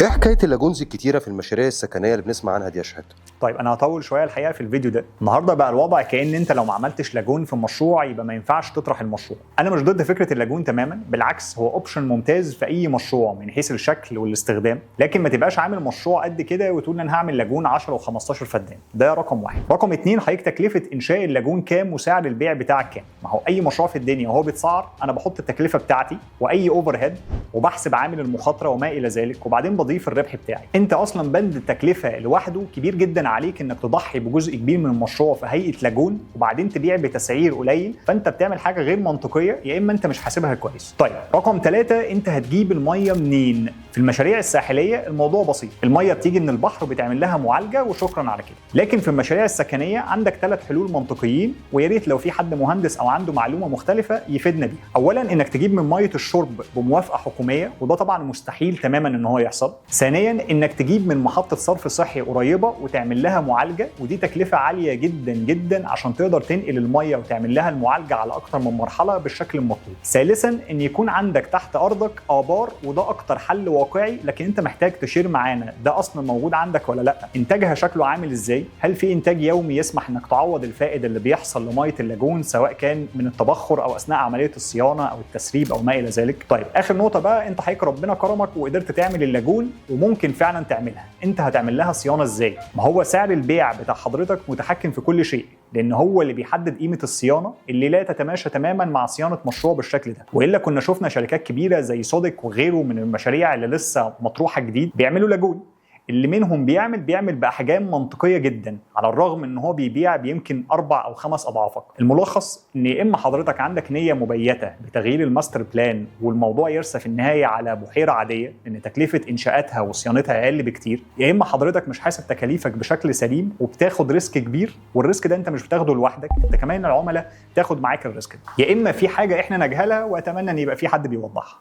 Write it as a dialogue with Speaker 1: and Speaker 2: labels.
Speaker 1: ايه حكايه اللاجونز الكتيره في المشاريع السكنيه اللي بنسمع عنها دي يا شهاده؟
Speaker 2: طيب انا هطول شويه الحقيقه في الفيديو ده. النهارده بقى الوضع كأن انت لو ما عملتش لاجون في مشروع يبقى ما ينفعش تطرح المشروع. انا مش ضد فكره اللاجون تماما، بالعكس هو اوبشن ممتاز في اي مشروع من حيث الشكل والاستخدام، لكن ما تبقاش عامل مشروع قد كده وتقول انا هعمل لاجون 10 و15 فدان. ده رقم واحد. رقم اتنين، حضرتك تكلفه انشاء اللاجون كام وسعر البيع بتاعك كام؟ ما هو اي مشروع في الدنيا وهو بيتسعر انا بحط التكلفه بتاعتي واي اوفر هيد وبحسب عامل المخاطره وما الى ذلك، وبعدين بضيف الربح بتاعي. انت اصلا بند التكلفه لوحده كبير جدا عليك انك تضحي بجزء كبير من المشروع في هيئه لاجون وبعدين تبيع بتسعير قليل، فانت بتعمل حاجه غير منطقيه يا اما انت مش حاسبها كويس. طيب رقم 3، انت هتجيب الميه منين؟ في المشاريع الساحليه الموضوع بسيط، الميه بتيجي من البحر وبتعمل لها معالجه وشكرا على كده. لكن في المشاريع السكنيه عندك 3 حلول منطقيين، ويا ريت لو في حد مهندس او عنده معلومه مختلفه يفيدنا بيها. اولا انك تجيب من ميه الشرب بموافقه حكوميه، وده طبعا مستحيل تماما ان هو يحصل. ثانيا انك تجيب من محطه صرف صحي قريبه وتعمل لها معالجه، ودي تكلفه عاليه جدا جدا عشان تقدر تنقل الميه وتعمل لها المعالجه على اكتر من مرحله بالشكل المطلوب. ثالثا ان يكون عندك تحت ارضك ابار، وده اكتر حل واقعي، لكن انت محتاج تشير معانا ده اصلا موجود عندك ولا لا، انتاجها شكله عامل ازاي، هل في انتاج يومي يسمح انك تعوض الفائض اللي بيحصل لميه اللاجون سواء كان من التبخر او اثناء عمليه الصيانه او التسريب او ما الى ذلك. طيب اخر نقطه بقى، انت حضرتك ربنا كرمك وقدرت تعمل اللاجون وممكن فعلا تعملها، انت هتعمل لها صيانه ازاي؟ ما هو سعر البيع بتاع حضرتك متحكم في كل شيء، لان هو اللي بيحدد قيمه الصيانه اللي لا تتماشى تماما مع صيانه مشروع بالشكل ده. والا كنا شفنا شركات كبيره زي سودك وغيره من المشاريع اللي لسه مطروحه جديد بيعملوا لاجون، اللي منهم بيعمل باحجام منطقيه جدا، على الرغم ان هو بيبيع بيمكن 4 أو 5 اضعافك. الملخص ان يا اما حضرتك عندك نيه مبيته بتغيير الماستر بلان والموضوع يرسى في النهايه على بحيره عاديه ان تكلفه انشاءاتها وصيانتها اقل بكتير، يا اما حضرتك مش حاسب تكاليفك بشكل سليم وبتاخد ريسك كبير، والريسك ده انت مش بتاخده لوحدك، انت كمان العملاء تاخد معاك الريسك ده. يا اما في حاجه احنا نجهلها واتمنى ان يبقى في حد بيوضحها.